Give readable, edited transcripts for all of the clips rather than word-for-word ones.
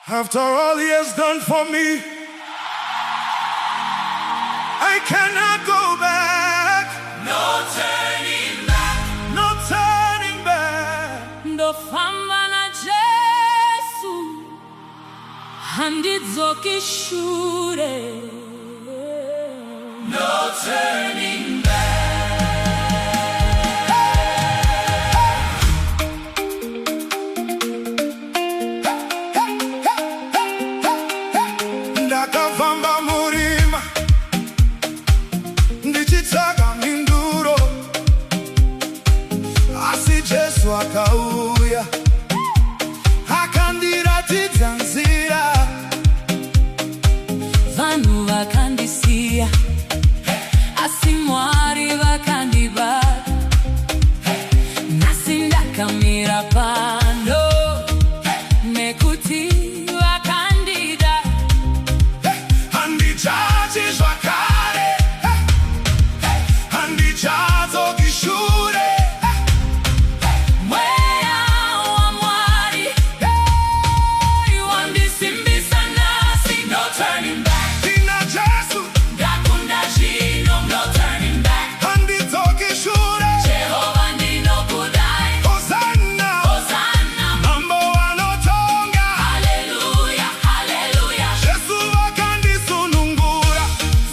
After all he has done for me, I cannot go back. No turning back. No turning back. Ndofamba na Jesu handizokishure. No turning back. Ndakafamba murima ndichitsvaka minduro, asi Jesu akauya akandiratidza nzira. Vanhu vakandisiya, asi Mwari vakandibata. Nhasi ndakamira pano nekuti vakandida. Handichachi zvakare, handichadzokishure. Mweya waMwari wandisimbisa nhasi. No turning back. Tina Jesu Ndakunda zvino. No turning back. handidzokishure. Jehovah ndinokudai. Hosanna, Hosanna. mambo vanotonga. Hallelujah, hallelujah. Jesu vakandisunungura.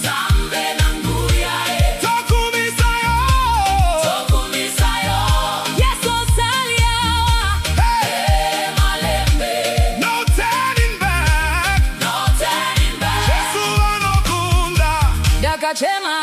Zambe nanguya Tokumisayo. tokumisayo. Yesu salyawa. Malembe. No turning back. No turning back. Jesu vanokunda. Ndakachema